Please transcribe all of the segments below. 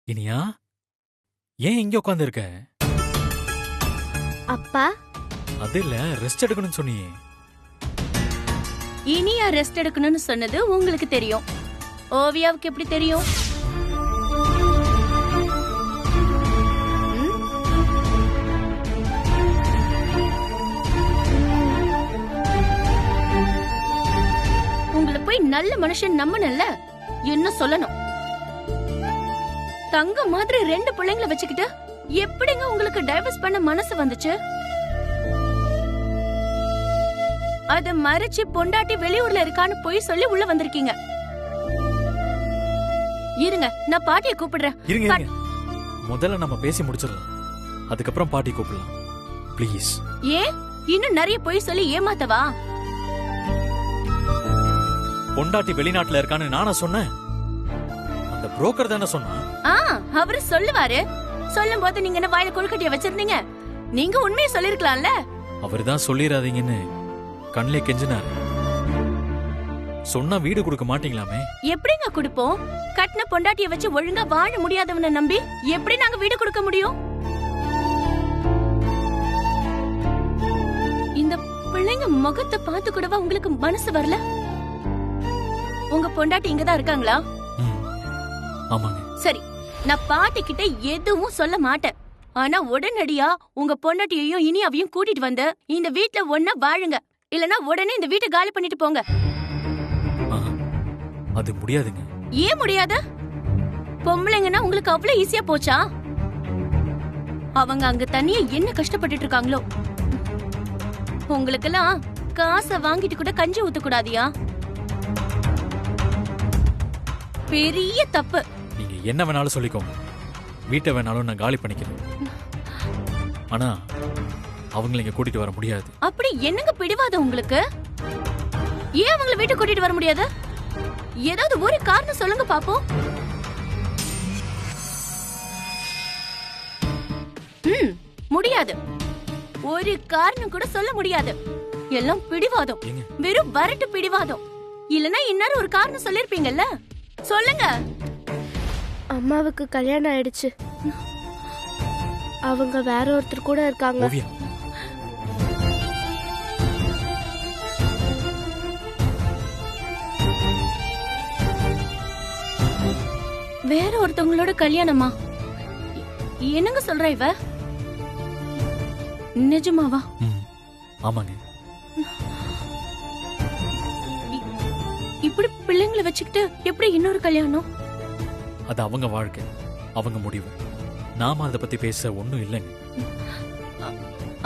இனியா, ஏன் இங்க உட்கார்ந்து இருக்க? அப்பா, அது இல்ல, ரெஸ்ட் எடுக்கணும்னு சொன்னியே. இனியா ரெஸ்ட் எடுக்கணும்னு சொன்னது உங்களுக்கு தெரியும், ஓவியாவுக்கு எப்படி தெரியும்? உங்களை போய் நல்ல மனுஷன் நம்பணும்ல, என்ன சொல்லணும்? தங்க மாதிரி 2 பிள்ளைங்களை வச்சுக்கிட்டு எப்படிங்க உங்களுக்கு டைவர்ஸ் பண்ண மனசு வந்துச்சு? அத மறைச்சு பொண்டாட்டி வெளியூர்ல இருக்கான்னு போய் சொல்லி உள்ள வந்திருக்கீங்க. இருங்க, நான் பாட்டியை கூப்பிடுறேன். இருங்க இருங்க, முதல்ல நம்ம பேசி முடிச்சிடலாம், அதுக்கப்புறம் பாட்டி கூப்பிடலாம். ப்ளீஸ். ஏன் இன்னும் நிறைய போய் சொல்லி ஏமாத்தவா? பொண்டாட்டி வெளிநாட்டுல இருக்கான்னு நானா சொன்னேன்? அந்த புரோக்கர் தானே சொன்னா? அவரு சொல்லுவாரு. சொல்லும் போது நீங்க என்ன வாயில கொழுக்கட்டிய வச்சிருந்தீங்க? நீங்க உண்மையை சொல்லிருக்கலாம்ல. அவர்தான் சொல்லிராதீங்கன்னு கண்ணிலே கெஞ்சினாரு. சொன்னா வீடு கொடுக்க மாட்டீங்களாமே? எப்படிங்க கொடுப்போம்? கட்டின பொண்டாட்டிய வச்சு ஒழுங்கா வாழ முடியாதவனை நம்பி எப்படி நாங்க வீடு கொடுக்க முடியும்? இந்த பிள்ளைங்க முகத்தை பார்த்து கூடவா உங்களுக்கு மனசு வரல? உங்க பொண்டாட்டி இங்கதான் இருக்காங்களா? ஆமாங்க. சரி, நான் பாட்டி கிட்ட எதுவும் சொல்ல மாட்டேன். ஆனா உடனடியா உங்க பொண்டாட்டியையும் இனியாவையும் கூட்டிட்டு வந்து இந்த வீட்ல ஒண்ணா வாழுங்க, இல்லனா உடனே இந்த வீட்டை காலி பண்ணிட்டு போங்க. அது முடியாதுங்க. ஏன் முடியாது? பொம்பளைங்கன்னா உங்களுக்கு அவ்வளவு ஈஸியா போச்சா? அவங்க அங்க தனியா என்ன கஷ்டப்பட்டுட்டு இருக்காங்களோ. உங்களுக்கெல்லாம் காசை வாங்கிட்டு கூட கஞ்சி ஊத்த கூடாதியா? பெரிய தப்பு. நீங்க என்ன வேணாலும் சொல்லிக்கோங்க, வீட்டை வேணாலும் நான் காலி பண்ணிக்கிறேன். ஆனா அவங்களை இங்க கூட்டிட்டு வர முடியாது. அப்படி என்னங்க பிடிவாதம் உங்களுக்கு? ஏன் அவங்களை வீட்டுக்கு கூட்டிட்டு வர முடியாது? ஏதாவது ஒரு காரணம் சொல்லுங்க பாப்போம். முடியாது. ஒரு காரணம் கூட சொல்ல முடியாது. எல்லாம் பிடிவாதம், வெறும் வரட்டு பிடிவாதம். இல்லனா இன்னொரு ஒரு காரணம் சொல்லிருப்பீங்கல்ல, சொல்லுங்க. அம்மாவுக்கு கல்யாணம் ஆயிடுச்சு. அவங்க வேற ஒருத்தர் கூட இருக்காங்க. வேற ஒருத்தவங்களோட கல்யாணமா? என்னங்க சொல்ற இவ? நிஜமாவா? ஆமாங்க. இப்படி பிள்ளைங்களை வச்சுக்கிட்டு எப்படி இன்னொரு கல்யாணம்? அது அவங்க வாழ்க்கை, அவங்க முடிவு. நாம அதை பத்தி பேச ஒண்ணும் இல்லைங்க.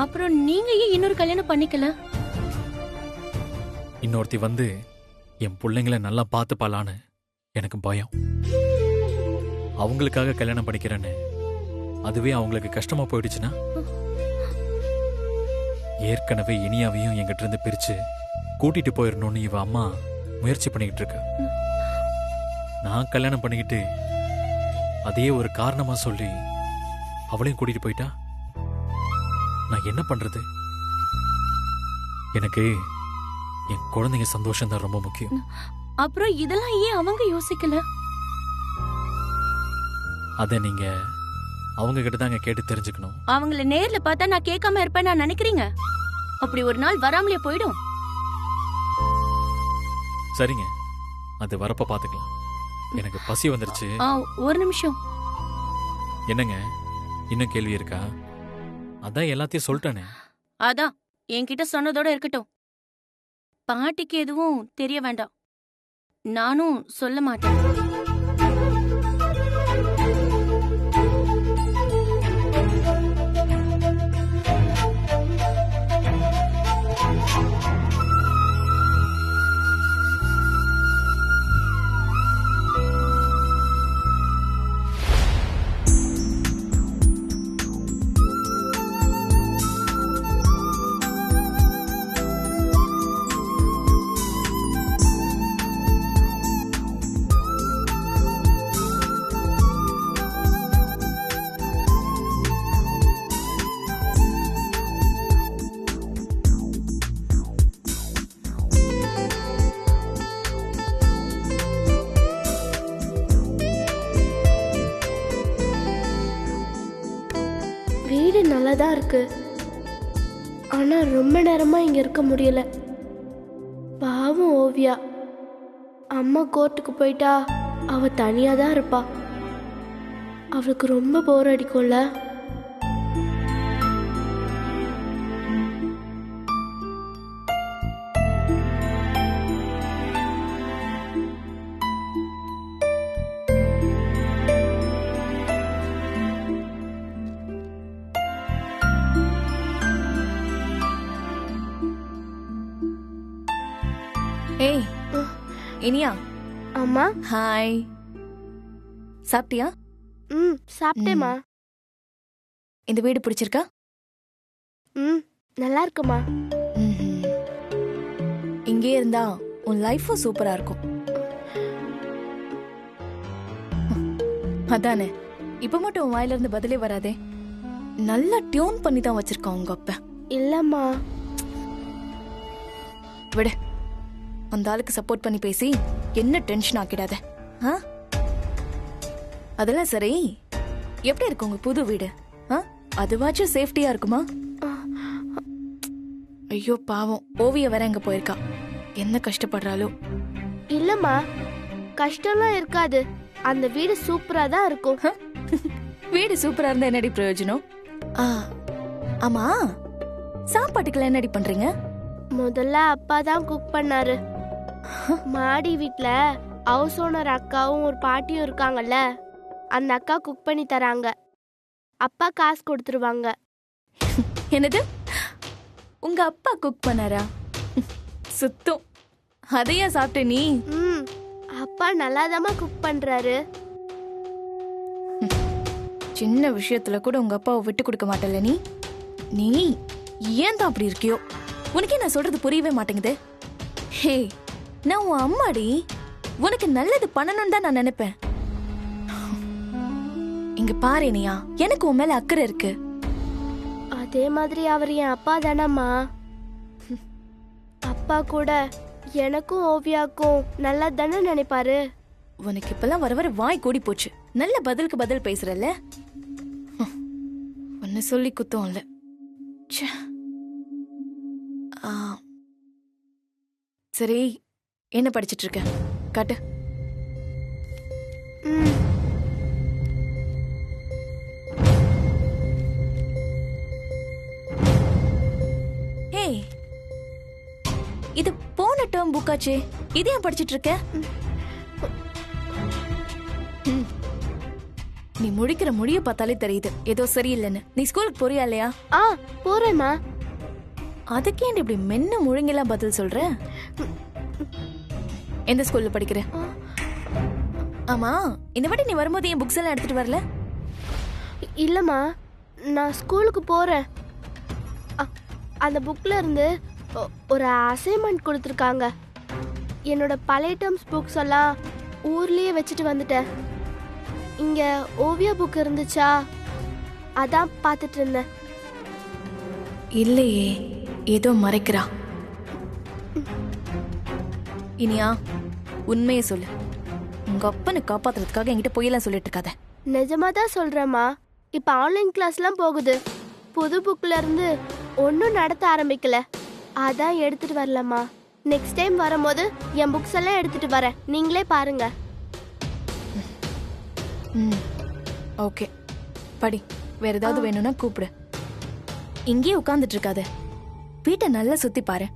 அப்புறம் நீங்க ஏன் இன்னொரு கல்யாணம் பண்ணிக்கல? இன்னொருத்தி வந்து என் பிள்ளைங்களை நல்லா பார்த்துப்பாளான்னு எனக்கு பயம். அவங்களுக்காக கல்யாணம் பண்ணிக்கிறேன்னு அதுவே அவங்களுக்கு கஷ்டமா போயிடுச்சுன்னா? ஏற்கனவே இனியாவையும் என்கிட்ட இருந்து பிரிச்சு கூட்டிட்டு போயிடணும்னு இவ அம்மா முயற்சி பண்ணிக்கிட்டு இருக்க. நான் கல்யாணம் பண்ணிக்கிட்டு அதே ஒரு காரணமா சொல்லி அவளையும் கூட்டிட்டு போயிட்டா நான் என்ன பண்றது? எனக்கு என் குழந்தைங்க சந்தோஷம் தான் ரொம்ப முக்கியம். அப்புறம் இதெல்லாம் ஏன் அவங்க யோசிக்கல? அத நீங்க அவங்க கிட்ட தாங்க கேட்டு தெரிஞ்சுக்கணும். அவங்கள நேர்ல பார்த்தா நான் கேட்காம இருப்பேன் நான் நினைக்கிறீங்க? அப்படி ஒரு நாள் வராமலே போயிடும். சரிங்க, அது வரப்ப பாத்துக்கலாம். எனக்கு பசி வந்துருச்சு. ஒரு நிமிஷம். என்னங்க, இன்னும் கேள்வி இருக்கா? அதான் எல்லாத்தையும் சொல்லிட்டேனே. அதான் என்கிட்ட சொன்னதோட இருக்கட்டும். பாட்டிக்கு எதுவும் தெரிய வேண்டாம், நானும் சொல்ல மாட்டேன். வீடு நல்லதா இருக்கு, ஆனா ரொம்ப நேரமா இங்க இருக்க முடியல. பாவம் ஓவியா, அம்மா கோர்ட்டுக்கு போயிட்டா அவ தனியா தான் இருப்பா. அவளுக்கு ரொம்ப போர் அடிக்கும்ல. ஏய் இனியா. அம்மா. ஹாய். சாப்பிட்டியா? சாப்பிட்டேம்மா. இந்த வீடு பிடிச்சிருக்கா? நல்லா இருக்குமா. இங்கே இருந்தா உன் லைஃபும் சூப்பரா இருக்கும். அதானே, இப்ப மட்டும் உன் வாயில இருந்து பதிலே வராதே. நல்லா டியூன் பண்ணி தான் வச்சிருக்கான் உங்க அப்பா. இல்லம்மா. விடு, அந்த ஆளுக்கு சப்போர்ட் பண்ணி பேசி என்ன டென்ஷன் ஆக்கிடாத. அதெல்லாம் சரி, எப்படி இருக்கு உங்க புது வீடு? அதுவாச்சும் சேஃப்டியா இருக்குமா? ஐயோ பாவம், ஓவிய வேற எங்க போயிருக்கா, என்ன கஷ்டப்படுறாளோ. இல்லம்மா, கஷ்டம்லாம் இருக்காது. அந்த வீடு சூப்பரா தான் இருக்கும். வீடு சூப்பரா இருந்தா என்னடி பிரயோஜனம்? ஆமா, சாப்பாட்டுக்கெல்லாம் என்னடி பண்றீங்க? முதல்ல அப்பா தான் குக் பண்ணாரு. மாடி வீட்ல ஹவுஸ் ஓனர் அக்காவும் ஒரு பாட்டியும் இருக்காங்கல்ல, அந்த அக்கா குக் பண்ணி தராங்க. அப்பா காசு கொடுத்துருவாங்க. என்னது, உங்க அப்பா குக் பண்ணாரா? சுத்தம். அதையா சாப்பிட்ட நீ? அப்பா நல்லாதாம்மா குக் பண்றாரு. சின்ன விஷயத்துல கூட உங்க அப்பாவை விட்டு கொடுக்க மாட்டல நீ. நீ ஏன் தான் அப்படி இருக்கியோ? உனக்கே நான் சொல்றது புரியவே மாட்டேங்குது. ஹே, நான் உன் அம்மாடி, உனக்கு நல்லது பண்ணணும்னு தான் நான் நினைப்பேன். இங்க பாரு இனியா, எனக்கு உன் மேல அக்கறை இருக்கு. அதே மாதிரி அவர் என் அப்பா தானம்மா. அப்பா கூட எனக்கும் ஓவியாக்கும் நல்லா தானே நினைப்பாரு. உனக்கு இப்பெல்லாம் வர வர வாய் கூடி போச்சு. நல்ல பதிலுக்கு பதில் பேசுறல்ல. ஒன்னு சொல்லி குத்தம் இல்ல. சரி, என்ன படிச்சிட்டு இருக்க? காட்டு. இது போன டேர்ம் புக்காச்சே, இது ஏன் படிச்சிட்டு இருக்க? நீ முடிக்கிற முடிய பார்த்தாலே தெரியுது ஏதோ சரியில்லைன்னு. நீ ஸ்கூலுக்கு போறியா இல்லையா? போறேம்மா. அதுக்கே இப்படி மென்ன முழுங்கெல்லாம் பதில் சொல்ற? எந்த ஸ்கூல்ல படிக்கிற? ஆமா, இந்த வாட்டி நீ வரும்போது என் புக்ஸ் எல்லாம் எடுத்துட்டு வரல? இல்லம்மா, நான் ஸ்கூலுக்கு போறேன். அந்த புக்ல இருந்து ஒரு அசைன்மெண்ட் கொடுத்துருக்காங்க. என்னோட பழைய டேர்ம்ஸ் புக்ஸ் எல்லாம் ஊர்லயே வச்சுட்டு வந்துட்டேன். இங்க ஓவியா புக் இருந்துச்சா, அதான் பார்த்துட்டு இருந்தேன். இல்லையே, ஏதோ மறைக்கிறா. இனியா, உண்மையை சொல்லு. உங்க அப்பனை காப்பாத்துறதுக்காக என்கிட்ட பொய்யெல்லாம் சொல்லிட்டு இருக்காத. நிஜமா தான் சொல்றேம்மா. இப்ப ஆன்லைன் கிளாஸ்லாம் போகுது. புது புக்ல இருந்து ஒன்னும் நடத்த ஆரம்பிக்கல, அதான் எடுத்துட்டு வரலம்மா. நெக்ஸ்ட் டைம் வரும்போது என் புக்ஸ் எல்லாம் எடுத்துட்டு வரேன், நீங்களே பாருங்க. ஓகே, படி. வேற ஏதாவது வேணும்னா கூப்பிடு. இங்கே உட்கார்ந்துட்டு இருக்காத, வீட்டை நல்லா சுத்தி பாரு.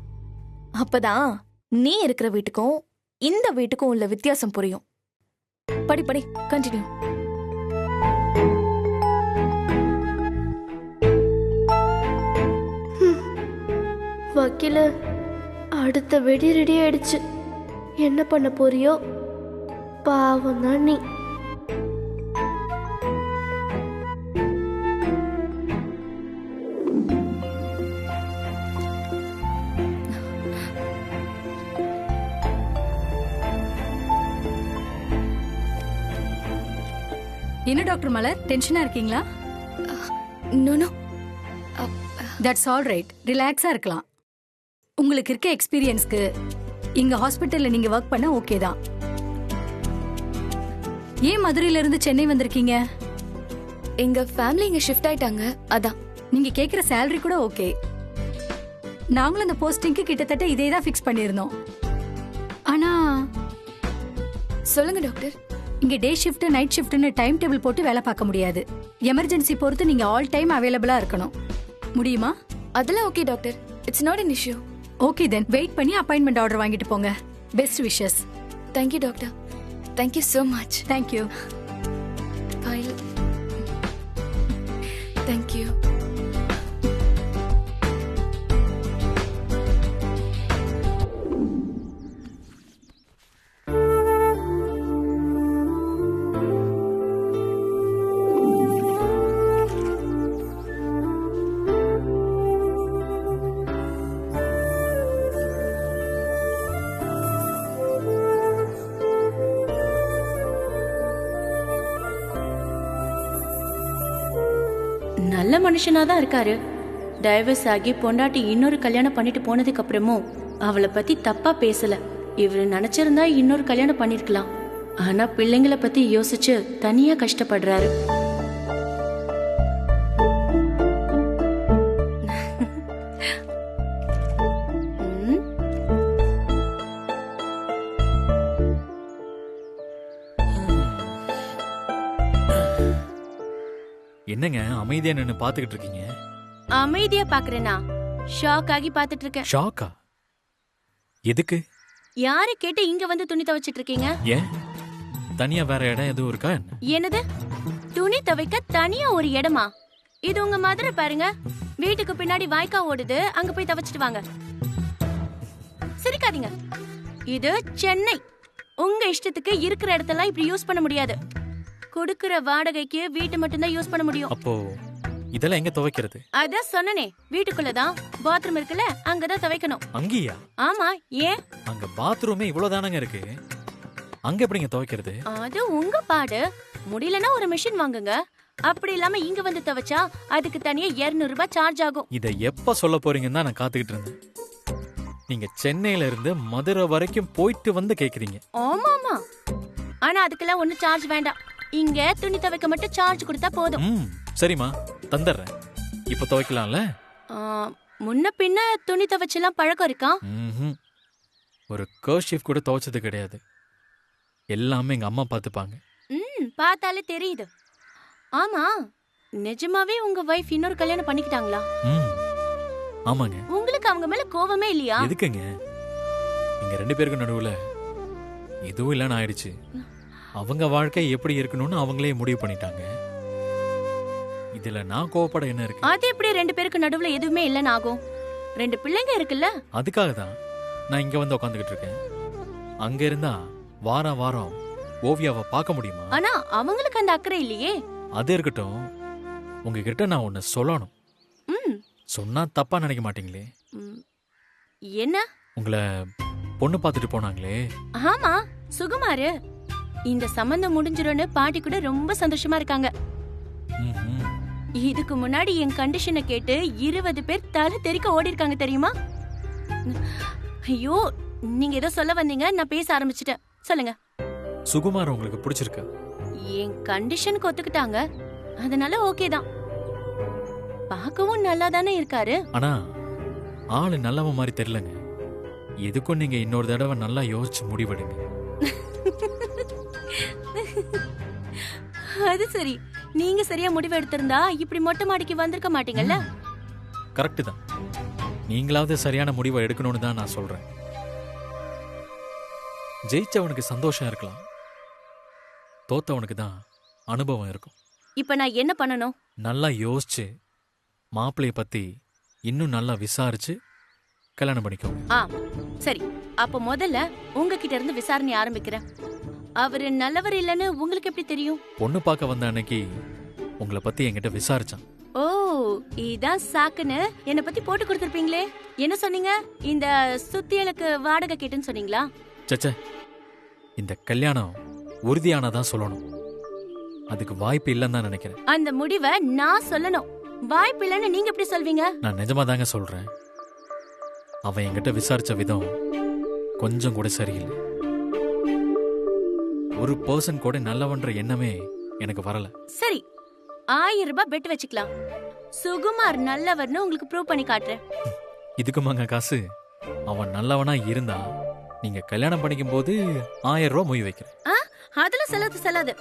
அப்பதான் நீ இருக்கிற வீட்டுக்கும் இந்த வீட்டுக்கும் உள்ள வித்தியாசம் புரியும். படி படி, கண்டினியூ. வக்கீல, அடுத்த வெடி ரெடி ஆயிடுச்சு. என்ன பண்ண போறியோ? பாவம் தான் நீ. என்ன டாக்டர் மலர், டென்ஷனா இருக்கீங்களா? No, that's all right. ரிலாக்ஸா இருக்கலாம். உங்களுக்கு இருக்க எக்ஸ்பீரியன்ஸ்க்கு இங்க ஹாஸ்பிட்டல்ல நீங்க ஒர்க் பண்ண ஓகே தான். ஏன் மதுரையில இருந்து சென்னை வந்திருக்கீங்க? எங்க ஃபேமிலி இங்க ஷிஃப்ட் ஆயிட்டாங்க, அதான். நீங்க கேக்குற salary கூட ஓகே. நாங்களும் அந்த போஸ்டிங்க்கு கிட்டத்தட்ட இதே தான் ஃபிக்ஸ் பண்ணியிருந்தோம். ஆனா சொல்லுங்க டாக்டர். இங்க டே ஷிஃப்ட் நைட் ஷிஃப்ட்னு டைம் டேபிள் போட்டு வேலை பார்க்க முடியாது. எமர்ஜென்சி பொறுத்து நீங்க ஆல் டைம் அவைலபிளா இருக்கணும். முடியுமா? அதெல்லாம் okay doctor. It's not an issue. Okay then wait பண்ணி அப்பாயின்மெண்ட் ஆர்டர் வாங்கிட்டு போங்க. Best wishes. Thank you doctor. Thank you so much. Thank you. Bye. Thank you. நல்ல மனுஷனாதான் இருக்காரு. டைவர்ஸ் ஆகி பொண்டாட்டி இன்னொரு கல்யாணம் பண்ணிட்டு போனதுக்கு அப்புறமும் அவளை பத்தி தப்பா பேசல. இவரு நினைச்சிருந்தா இன்னொரு கல்யாணம் பண்ணிருக்கலாம். ஆனா பிள்ளைங்களை பத்தி யோசிச்சு தனியா கஷ்டப்படுறாரு. என்னங்க அமைதியா நின்னு பாத்துக்கிட்டு இருக்கீங்க? அமைதியா பாக்குறேனா? ஷாக் ஆகி பாத்துட்டு இருக்கேன். ஷாக்கா? எதுக்கு? யாரு கேட்டு இங்க வந்து துணி துவைச்சிட்டு இருக்கீங்க? ஏன் தனியா வேற இடம் எதுவும் இருக்கா என்ன? என்னது துணி துவைக்க தனியா ஒரு இடமா? இது உங்க மதுரை பாருங்க. வீட்டுக்கு பின்னாடி வாய்க்கா ஓடுது, அங்க போய் துவைச்சிட்டு வாங்க. சிரிக்காதீங்க. இது சென்னை. உங்க இஷ்டத்துக்கு இருக்கிற இடத்தெல்லாம் இப்படி யூஸ் பண்ண முடியாது. கொடுக்கிற வாடகைக்கு வீட்டு மட்டும்தான் யூஸ் பண்ண முடியும். அப்போ இதெல்லாம் எங்க துவைக்கிறது? அதான் சொன்னனே, வீட்டுக்குள்ளதான் பாத்ரூம் இருக்குல்ல, அங்கதான் துவைக்கணும். அங்கேயா? ஆமா. ஏன்? அங்க பாத்ரூமே இவ்வளவுதானங்க இருக்கு, அங்க எப்படிங்க துவைக்கிறது? அது உங்க பாடு. முடியலன்னா ஒரு மிஷின் வாங்குங்க. அப்படி இல்லாம இங்க வந்து துவைச்சா அதுக்கு தனியா 200 ரூபாய் சார்ஜ் ஆகும். இத எப்ப சொல்ல போறீங்கன்னு தான் நான் காத்துக்கிட்டு இருந்தேன். நீங்க சென்னையில இருந்து மதுரை வரைக்கும் போயிட்டு வந்து கேக்குறீங்க. ஆமா ஆமா. ஆனா அதுக்கெல்லாம் ஒன்னும் சார்ஜ் வேண்டாம். இங்க துணி துவைக்க மட்டும் சார்ஜ் கொடுத்தா போதும். சரிம்மா, தந்துடுறேன். இப்ப துவைக்கலாம்ல? முன்ன பின்ன துணி துவைச்செல்லாம் பழக்கம் இருக்கா? ஒரு கர்ஷிப் கூட துவைச்சது கிடையாது. எல்லாமே எங்க அம்மா பாத்துப்பாங்க. பார்த்தாலே தெரியுது. ஆமா, நிஜமாவே உங்க வைஃப் இன்னொரு கல்யாணம் பண்ணிக்கிட்டாங்களா? ஆமாங்க. உங்களுக்கு அவங்க மேல கோவமே இல்லையா? எதுக்குங்க? இங்க 2 பேருக்கு நடுவுல எதுவும் இல்லன்னு ஆயிடுச்சு. அவங்க வாழ்க்கை எப்படி இருக்கணும்னு அவங்களே முடிவு பண்ணிட்டாங்க. இதுல நான் கோவப்பட என்ன இருக்கு? அது எப்படி 2 பேருக்கு நடுவுல எதுவுமே இல்லன்னு ஆகும்? 2 பிள்ளைங்க இருக்குல்ல. அதுக்காக தான் நான் இங்க வந்து உட்காந்துக்கிட்டு இருக்கேன். அங்க இருந்தா வாரம் வாரம் ஓவியாவை பார்க்க முடியுமா? ஆனா அவங்களுக்கு அந்த அக்கறை இல்லையே. அது இருக்கட்டும், உங்ககிட்ட நான் ஒன்னு சொல்லணும். சொன்னா தப்பா நினைக்க மாட்டீங்களே? என்ன? உங்களை பொண்ணு பார்த்துட்டு போனாங்களே. ஆமா, சுகுமாரு. இந்த சம்பந்தம் முடிஞ்சிரும்னு பாட்டி கூட ரொம்ப சந்தோஷமா இருக்காங்க. இதுக்கு முன்னாடி என் கண்டிஷனை கேட்டு 20 பேர் தலை தெறிக்க ஓடி இருக்காங்க தெரியுமா? ஐயோ, நீங்க ஏதோ சொல்ல வந்தீங்க, நான் பேச ஆரம்பிச்சிட்டேன். சொல்லுங்க. சுகுமார் உங்களுக்கு பிடிச்சிருக்கா? என் கண்டிஷனுக்கு ஒத்துக்கிட்டாங்க, அதனால ஓகே தான். பார்க்கவும் நல்லா தானே இருக்காரு. ஆனா ஆளு நல்லவ மாதிரி தெரியலங்க. எதுக்கும் நீங்க இன்னொரு தடவை நல்லா யோசிச்சு முடிவெடுங்க. அது சரி, நீங்க சரியா முடிவு எடுத்திருந்தா இப்படி மொட்டை மாடிக்கு வந்திருக்க மாட்டீங்கல்ல. கரெக்ட் தான். நீங்களாவது சரியான முடிவை எடுக்கணும்னு தான் நான் சொல்றேன். ஜெயிச்சவனுக்கு சந்தோஷம் இருக்கலாம், தோத்தவனுக்கு தான் அனுபவம் இருக்கும். இப்ப நான் என்ன பண்ணணும்? நல்லா யோசிச்சு மாப்பிள்ளைய பத்தி இன்னும் நல்லா விசாரிச்சு கல்யாணம் பண்ணிக்கோங்க. சரி, அப்ப முதல்ல உங்ககிட்ட இருந்து விசாரணை ஆரம்பிக்கிறேன். அவரு நல்லவர் இல்லன்னு உங்களுக்கு எப்படி தெரியும்? பொண்ணு பார்க்க வந்த அன்னைக்கு உங்களை பத்தி என்கிட்ட விசாரிச்சான். ஓ, இதான் சாக்குன்னு என்ன பத்தி போட்டு கொடுத்திருப்பீங்களே. என்ன சொன்னீங்க? இந்த சுத்தியலுக்கு வாடகை கேட்டுன்னு சொன்னீங்களா? சச்ச, இந்த கல்யாணம் உறுதியானதான் சொல்லணும். அதுக்கு வாய்ப்பு இல்லைன்னு தான் நினைக்கிறேன். அந்த முடிவை நான் சொல்லணும், வாய்ப்பு இல்லைன்னு நீங்க எப்படி சொல்வீங்க? நான் நிஜமா தாங்க சொல்றேன். அவன் என்கிட்ட விசாரிச்ச விதம் கொஞ்சம் கூட சரியில்லை. ஒரு பர்சன் கூட நல்லவன்ற எண்ணமே எனக்கு வரல. சரி, 1000 ரூபாய் பெட் வச்சுக்கலாம். சுகுமார் நல்லவர்னு உங்களுக்கு ப்ரூவ் பண்ணி காட்டுறேன். இதுக்குமாங்க காசு? அவன் நல்லவனா இருந்தா நீங்க கல்யாணம் பண்ணிக்கும் போது 1000 ரூபாய் மொய் வைக்கிறேன். அதுல செல்லாது.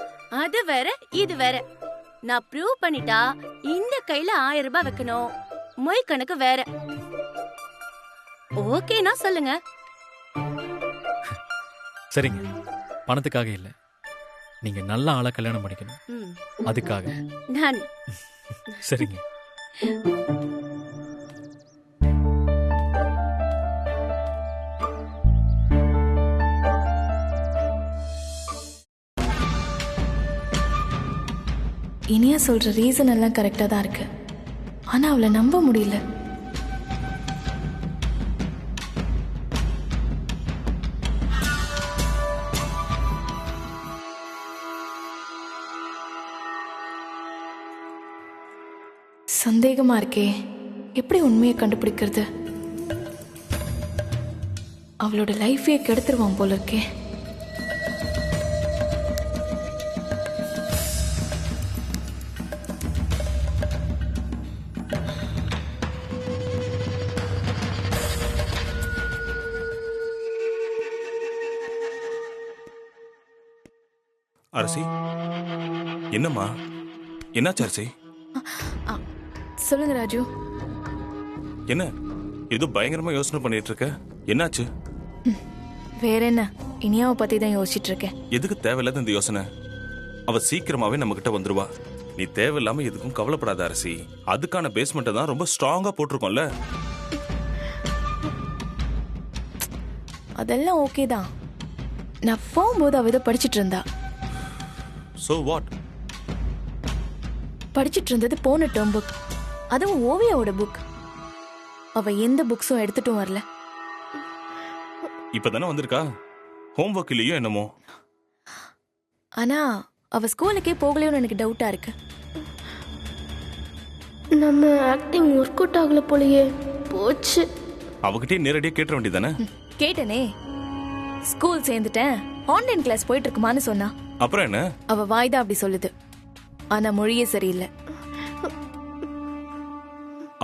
அது வேற இது வேற. நான் ப்ரூவ் பண்ணிட்டா இந்த கையில 1000 ரூபாய் வைக்கணும். மொய் கணக்கு வேற. ஓகேனா சொல்லுங்க. சரிங்க, பணத்துக்காக இல்ல, நீங்க நல்ல ஆளா கல்யாணம் பண்ணிக்கணும், அதுக்காக. நான் சரிங்க. இனியா சொல்ற ரீசன் எல்லாம் கரெக்டா தான் இருக்கு. ஆனா அவளை நம்ப முடியல. சந்தேகமா இருக்கே, எப்படி உண்மையை கண்டுபிடிக்கிறது? அவளோட லைஃபையே கெடுத்துருவான் போல இருக்கே. அரசி, என்னம்மா, என்னாச்சு அரசி? சொல்லுங்க ராஜு. என்ன ஏதோ பயங்கரமா யோசனை பண்ணிட்டு இருக்க? என்னாச்சு? வேற என்ன, இனியாவை பத்தி தான் யோசிச்சுட்டு இருக்கேன். எதுக்கு தேவையில்லாத இந்த யோசனை? அவ சீக்கிரமாவே நம்ம கிட்ட வந்துருவா. நீ தேவையில்லாம எதுக்கும் கவலைப்படாத அரசி. அதுக்கான பேஸ்மெண்ட்டை தான் ரொம்ப ஸ்ட்ராங்கா போட்டிருக்கோம்ல. அதெல்லாம் ஓகே தான். நான் போகும்போது அவ இதை படிச்சிட்டு இருந்தா. So what? படிச்சிட்டு இருந்தது போன டேர்ம் புக், அதுவும் ஓவியாவோட புக். அவ எந்த புக்ஸும் எடுத்துட்டும் வரல. இப்பதானே வந்திருக்கா, ஹோம்ஒர்க் இல்லையோ என்னமோ. ஆனா அவ ஸ்கூலுக்கே போகலையோன்னு எனக்கு டவுட்டா இருக்கு. நம்ம ஆக்டிங் ஒர்க் அவுட் ஆகல போலயே. போச்சு. அவகிட்டே நேரடியா கேட்ட வேண்டியதானே? கேட்டனே, ஸ்கூல் சேர்ந்துட்டேன், ஆன்லைன் கிளாஸ் போயிட்டு இருக்குமான்னு சொன்னா. அப்புறம் என்ன? அவ வாய்தா அப்படி சொல்லுது, ஆனா மொழியே சரியில்லை.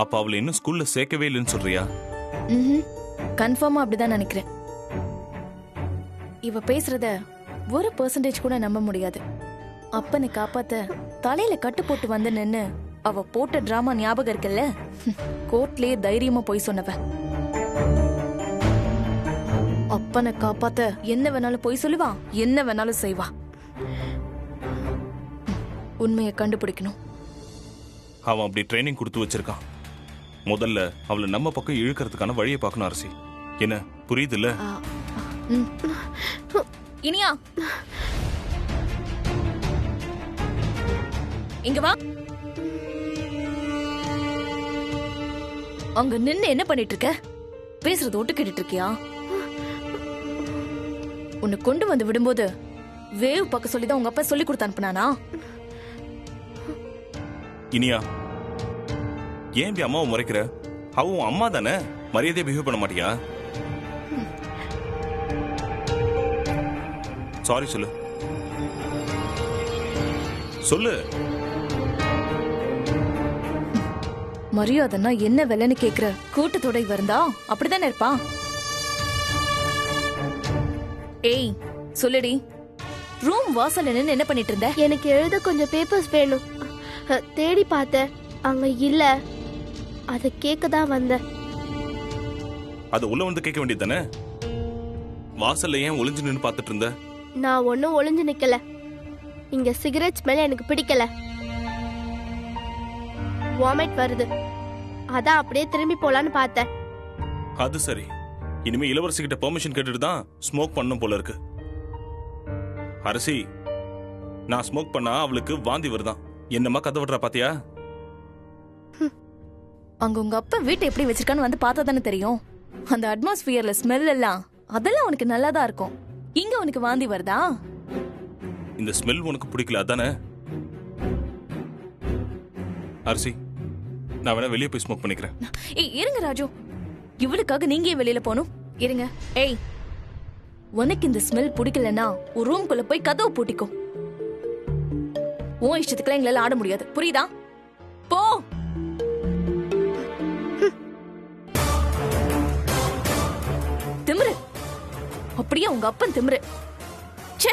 அப்ப அவளை இன்னும் ஸ்கூல்ல சேர்க்கவே இல்லைன்னு சொல்றியா? கன்ஃபார்மா அப்படிதான் நினைக்கிறேன். இவ பேசுறத 1% கூட நம்ப முடியாது. அப்பனை காப்பாத்த தலையில கட்டு போட்டு வந்து நின்னு அவ போட்ட டிராமா ஞாபகம் இருக்குல்ல? கோர்ட்லயே தைரியமா போய் சொன்னவ. அப்பனை காப்பாத்த என்ன வேணாலும் போய் சொல்லுவா, என்ன வேணாலும் செய்வா. உண்மையை கண்டுபிடிக்கணும். அவன் அப்படி ட்ரைனிங் கொடுத்து வச்சிருக்கான். முதல்ல அவளை நம்ம பக்கம் இழுக்கிறதுக்கான வழியை பார்க்கணும் அரசி. என்ன புரியுது இல்ல? இனியா, இங்க வா. அங்க நின்னு என்ன பண்ணிட்டு இருக்க? பேசுறது ஒட்டு கேட்டுட்டு இருக்கியா? உன்னை கொண்டு வந்து விடும்போது வேவ் பக்க சொல்லிதான் உங்க அப்பா சொல்லி கொடுத்து அனுப்புனானா? இனியா, ஏன் இப்படி அம்மாவை முறைக்கிற? அவன் அம்மா தானே, மரியாதையை பிஹேவ் பண்ண மாட்டியா? சாரி சொல்லு. சொல்லு. மரியாதைன்னா என்ன விலைன்னு கேக்குற கூட்டத்தோட இருந்தா அப்படித்தானே இருப்பா. ஏய் சொல்லுடி, ரூம் வாசல்ல நின்னு என்ன பண்ணிட்டு இருந்த? எனக்கு எழுத கொஞ்சம் பேப்பர்ஸ் வேணும். தேடி பார்த்தேன், அங்க இல்ல. அதை கேட்க தான் வந்தேன். அது உள்ள வந்து கேட்க வேண்டியது தானே? வாசல்ல ஏன் ஒளிஞ்சு நின்னு பார்த்துட்டு இருந்த? நான் ஒன்னும் ஒளிஞ்சு நிக்கல. இங்க சிகரெட் ஸ்மெல் எனக்கு பிடிக்கல. வாமிட் வருது, அதான் அப்படியே திரும்பி போலான்னு பார்த்தேன். அது சரி, இனிமே இளவரசி கிட்ட பெர்மிஷன் கேட்டுட்டு தான் ஸ்மோக் பண்ணணும் போல இருக்கு. அரசி, நான் ஸ்மோக் பண்ணா அவளுக்கு வாந்தி வருதான். என்னமா கதை விடுறா பாத்தியா? அங்க உங்க அப்பா வீட்டை எப்படி வச்சிருக்கான்னு வந்து பார்த்தா தானே தெரியும். அந்த அட்மாஸ்பியர்ல ஸ்மெல் எல்லாம் அதெல்லாம் உனக்கு நல்லாதான் இருக்கும். இங்க உனக்கு வாந்தி வருதா? இந்த ஸ்மெல் உனக்கு பிடிக்கல அதானே? அரசி, நான் வேணா வெளியே போய் ஸ்மோக் பண்ணிக்கிறேன். ஏய் இருங்க ராஜு, இவளுக்காக நீங்க ஏன் வெளியில போகணும்? இருங்க. ஏய், உனக்கு இந்த ஸ்மெல் பிடிக்கலன்னா ஒரு ரூம்குள்ள போய் கதவு பூட்டிக்கோ. உன் இஷ்டத்துக்குலாம் எங்களால ஆட முடியாது, புரியுதா? போ. திமிரு அப்படியே உங்க அப்பன் திமிரு. ச்சே.